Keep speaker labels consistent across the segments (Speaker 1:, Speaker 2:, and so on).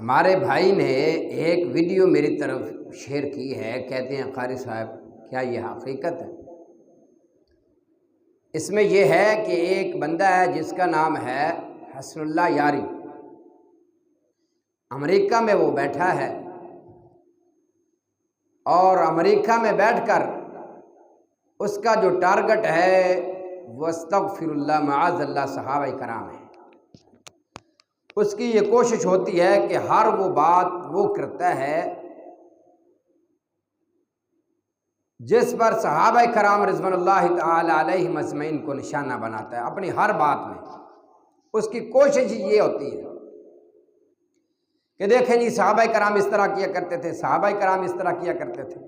Speaker 1: ہمارے بھائی نے ایک ویڈیو میری طرف شیئر کی ہے، کہتے ہیں قاری صاحب کیا یہ حقیقت ہے؟ اس میں یہ ہے کہ ایک بندہ ہے جس کا نام ہے حسن اللہ یاری، امریکہ میں وہ بیٹھا ہے اور امریکہ میں بیٹھ کر اس کا جو ٹارگٹ ہے وہ استغفر اللہ معاذ اللہ صحابہ کرام ہے۔ اس کی یہ کوشش ہوتی ہے کہ ہر وہ بات وہ کرتا ہے جس پر صحابہ کرام رضوان اللہ تعالی علیہم اجمعین کو نشانہ بناتا ہے۔ اپنی ہر بات میں اس کی کوشش یہ ہوتی ہے کہ دیکھیں جی صحابہ کرام اس طرح کیا کرتے تھے، صحابہ کرام اس طرح کیا کرتے تھے۔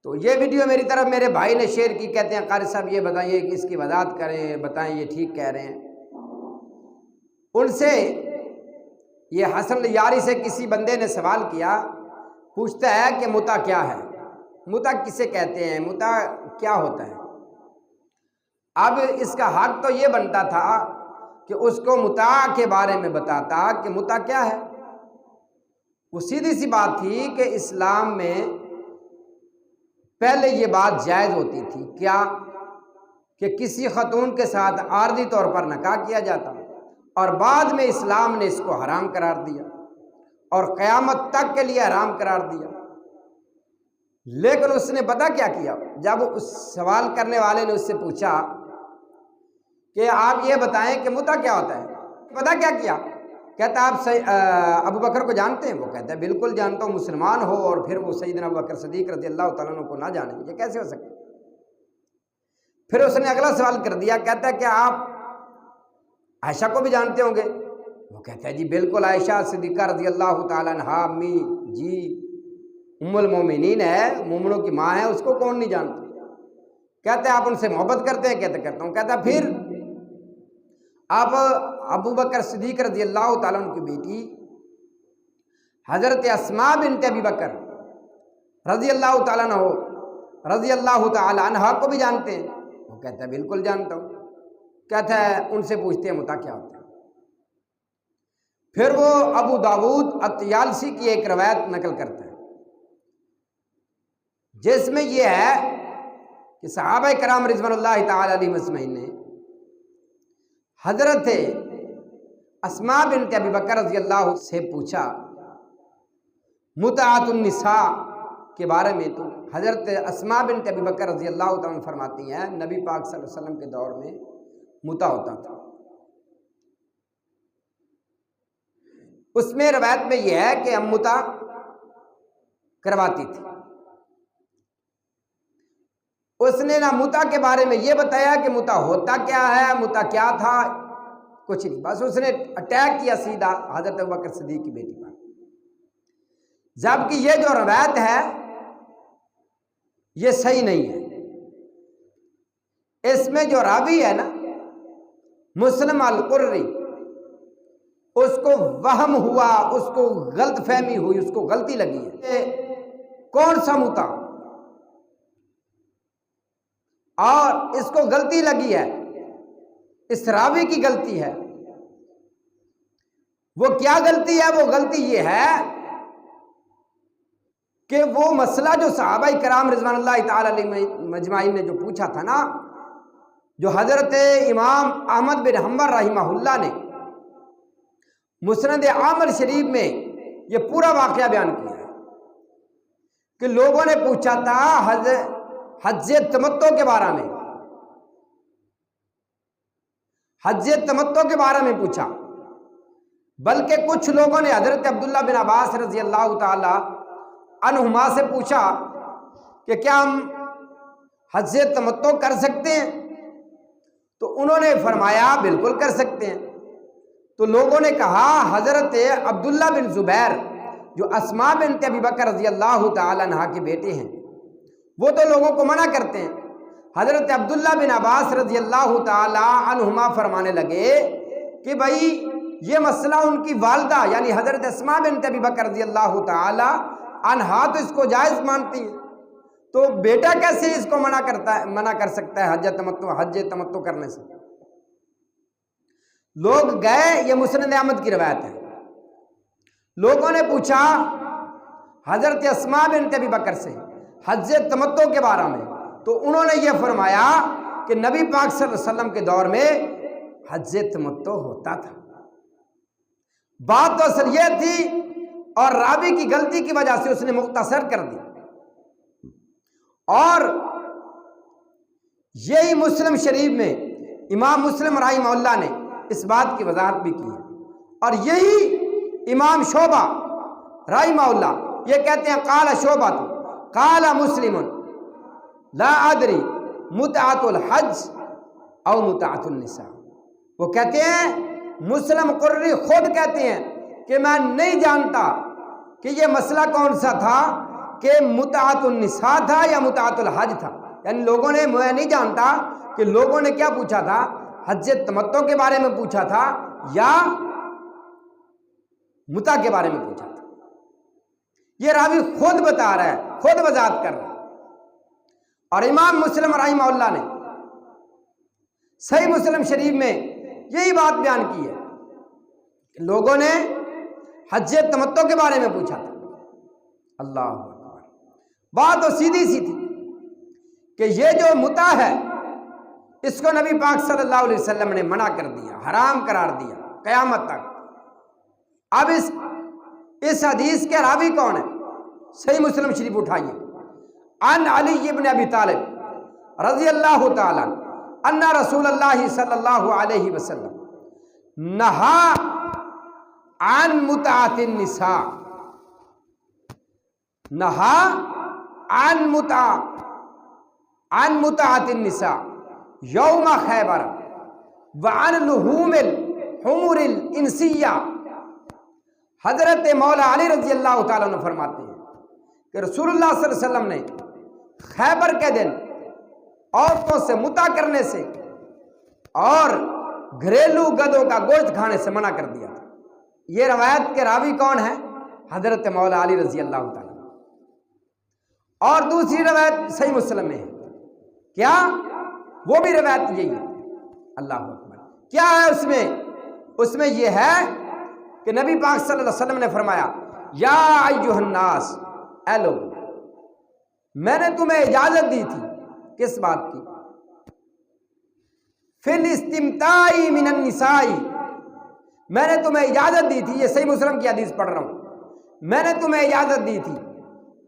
Speaker 1: تو یہ ویڈیو میری طرف میرے بھائی نے شیئر کی، کہتے ہیں قاری صاحب یہ بتائیے کہ اس کی وضاحت کریں، بتائیں یہ ٹھیک کہہ رہے ہیں۔ ان سے یہ حسن یاری سے کسی بندے نے سوال کیا، پوچھتا ہے کہ متع کیا ہے، متع کسے کہتے ہیں، متع کیا ہوتا ہے؟ اب اس کا حق تو یہ بنتا تھا کہ اس کو متع کے بارے میں بتاتا کہ متع کیا ہے۔ وہ سیدھی سی بات تھی کہ اسلام میں پہلے یہ بات جائز ہوتی تھی، کیا کہ کسی خاتون کے ساتھ عارضی طور پر نکاح کیا جاتا، اور بعد میں اسلام نے اس کو حرام قرار دیا اور قیامت تک کے لیے حرام قرار دیا۔ لیکن اس نے پتہ کیا کیا؟ جب اس سوال کرنے والے نے اس سے پوچھا کہ آپ یہ بتائیں کہ متع کیا ہوتا ہے، پتہ کیا کیا؟ کہتا آپ ابو بکر کو جانتے ہیں؟ وہ کہتا ہے بالکل جانتا ہوں، مسلمان ہو اور پھر وہ سیدنا ابو بکر صدیق رضی اللہ تعالیٰ عنہ کو نہ جانے، یہ کیسے ہو سکتا؟ پھر اس نے اگلا سوال کر دیا، کہتا ہے کہ آپ عائشہ کو بھی جانتے ہوں گے؟ وہ کہتا ہے جی بالکل، عائشہ صدیقہ رضی اللہ تعالیٰ عنہ امی جی ام المومنین ہے، مومنوں کی ماں ہے، اس کو کون نہیں جانتا؟ کہتے ہیں آپ ان سے محبت کرتے ہیں؟ کہتے کرتا ہوں۔ کہتا ہے پھر آپ ابو بکر صدیق رضی اللہ تعالیٰ عنہ کی بیٹی حضرت اسماء بنت ابی بکر رضی اللہ تعالیٰ عنہ رضی اللہ تعالیٰ عنہ کو بھی جانتے ہیں؟ وہ کہتا ہے بالکل جانتا ہوں۔ کہتا ہے ان سے پوچھتے ہیں متع کیا ہوتا ہے؟ پھر وہ ابو داود الطیالسی کی ایک روایت نقل کرتا ہے جس میں یہ ہے کہ صحابہ کرام رضوان اللہ تعالی علیہم اجمعین نے حضرت اسماء بنت ابی بکر رضی اللہ سے پوچھا متعۃ النساء کے بارے میں، تو حضرت اسماء بنت ابی بکر رضی اللہ تعالیٰ عنہ فرماتی ہیں نبی پاک صلی اللہ علیہ وسلم کے دور میں متع ہوتا تھا۔ اس میں روایت میں یہ ہے کہ ہم متع کرواتی تھی۔ اس نے نہ متع کے بارے میں یہ بتایا کہ متع ہوتا کیا ہے، متع کیا تھا، کچھ نہیں، بس اس نے اٹیک کیا سیدھا حضرت ابوبکر صدیق کی بیٹی پر، جبکہ یہ جو روایت ہے یہ صحیح نہیں ہے۔ اس میں جو راوی ہے نا مسلم القری، اس کو وہم ہوا، اس کو غلط فہمی ہوئی، اس کو غلطی لگی ہے کون سا متع، اور اس کو غلطی لگی ہے، اس راوی کی غلطی ہے۔ وہ کیا غلطی ہے؟ وہ غلطی یہ ہے کہ وہ مسئلہ جو صحابہ کرام رضوان اللہ تعالی علیہم اجمعین نے جو پوچھا تھا نا، جو حضرت امام احمد بن حنبل رحمہ اللہ نے مسند احمد شریف میں یہ پورا واقعہ بیان کیا ہے کہ لوگوں نے پوچھا تھا حج تمتع کے بارے میں، حج تمتع کے بارے میں پوچھا، بلکہ کچھ لوگوں نے حضرت عبداللہ بن عباس رضی اللہ تعالی عنہما سے پوچھا کہ کیا ہم حج تمتع کر سکتے ہیں؟ تو انہوں نے فرمایا بالکل کر سکتے ہیں۔ تو لوگوں نے کہا حضرت عبداللہ بن زبیر جو اسماء بنت ابی بکر رضی اللہ تعالی عنہ کے بیٹے ہیں، وہ تو لوگوں کو منع کرتے ہیں۔ حضرت عبداللہ بن عباس رضی اللہ تعالی عنہما فرمانے لگے کہ بھائی یہ مسئلہ ان کی والدہ یعنی حضرت اسماء بنت ابی بکر رضی اللہ تعالی عنہا تو اس کو جائز مانتی ہیں، تو بیٹا کیسے اس کو منع کر سکتا ہے حج تمتع کرنے سے؟ لوگ گئے، یہ مسند احمد کی روایت ہے، لوگوں نے پوچھا حضرت اسماء بنت ابی بکر سے حج تمتع کے بارے میں، تو انہوں نے یہ فرمایا کہ نبی پاک صلی اللہ علیہ وسلم کے دور میں حج تمتع ہوتا تھا۔ بات تو اصل یہ تھی، اور راوی کی غلطی کی وجہ سے اس نے مختصر کر دی، اور یہی مسلم شریف میں امام مسلم رحمہ اللہ نے اس بات کی وضاحت بھی کی ہے، اور یہی امام شعبہ رحمہ اللہ یہ کہتے ہیں قال شعبہ قال مسلم لا ادری متعۃ الحج او متعۃ النساء، وہ کہتے ہیں مسلم قرری خود کہتے ہیں کہ میں نہیں جانتا کہ یہ مسئلہ کون سا تھا، کہ متعۃ النساء تھا یا متعۃ الحج تھا، یعنی لوگوں نے، میں نہیں جانتا کہ لوگوں نے کیا پوچھا تھا، حج تمتع کے بارے میں پوچھا تھا یا متع کے بارے میں پوچھا تھا۔ یہ راوی خود بتا رہا ہے، خود وضاحت کر رہا ہے، اور امام مسلم رحمہ اللہ نے صحیح مسلم شریف میں یہی بات بیان کی ہے کہ لوگوں نے حج تمتع کے بارے میں پوچھا تھا۔ اللہ اکبر، بات تو سیدھی سی تھی کہ یہ جو متع ہے اس کو نبی پاک صلی اللہ علیہ وسلم نے منع کر دیا، حرام قرار دیا قیامت تک۔ اب اس حدیث کے راوی کون ہے؟ صحیح مسلم شریف اٹھائیے، عن علی ابن ابی طالب رضی اللہ تعالی ان رسول اللہ صلی اللہ علیہ وسلم نہا عن متعۃ النساء، نہا عن متعۃ النساء یوم خیبر وعن لحوم الحمر الانسیہ۔ حضرت مولا علی رضی اللہ تعالیٰ عنہ فرماتے ہیں کہ رسول اللہ صلی اللہ علیہ وسلم نے خیبر کے دن عورتوں سے متع کرنے سے اور گھریلو گدوں کا گوشت کھانے سے منع کر دیا تھا۔ یہ روایت کے راوی کون ہے؟ حضرت مولا علی رضی اللہ تعالیٰ۔ اور دوسری روایت صحیح مسلم میں ہے، کیا وہ بھی روایت یہی ہے؟ اللہ اکبر، کیا ہے اس میں؟ اس میں یہ ہے کہ نبی پاک صلی اللہ علیہ وسلم نے فرمایا یا ایھا الناس، اے لوگ، میں نے تمہیں اجازت دی تھی کس بات کی؟ فی الاستمتاع من النساء، میں نے تمہیں اجازت دی تھی، یہ صحیح مسلم کی حدیث پڑھ رہا ہوں، میں نے تمہیں اجازت دی تھی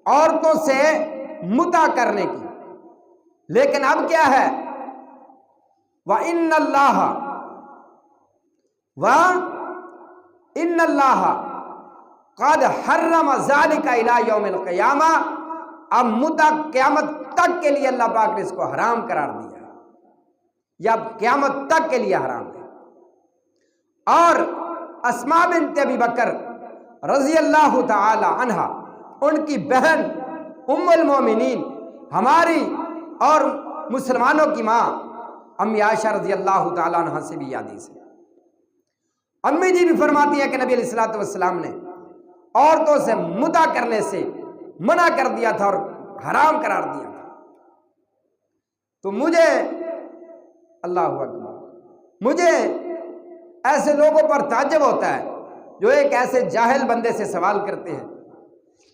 Speaker 1: عورتوں سے متع کرنے کی، لیکن اب کیا ہے؟ وَإِنَّ اللَّهَ قَدْ حَرَّمَ ذَلِكَ إِلَى يَوْمِ الْقِيَامَةِ، اب متع قیامت تک کے لیے اللہ پاک نے اس کو حرام قرار دیا ہے، یا قیامت تک کے لیے حرام ہے۔ اور اسماء بنت ابی بکر رضی اللہ تعالی عنہا، ان کی بہن ام المومنین، ہماری اور مسلمانوں کی ماں امی عائشہ رضی اللہ تعالی عنہا سے بھی حدیث ہے، امی جی بھی فرماتی ہیں کہ نبی علیہ الصلوۃ والسلام نے عورتوں سے متع کرنے سے منع کر دیا تھا اور حرام قرار دیا تھا۔ تو مجھے، اللہ اکبر، مجھے ایسے لوگوں پر تعجب ہوتا ہے جو ایک ایسے جاہل بندے سے سوال کرتے ہیں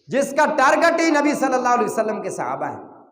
Speaker 1: جس کا ٹارگٹ ہی نبی صلی اللہ علیہ وسلم کے صحابہ ہیں،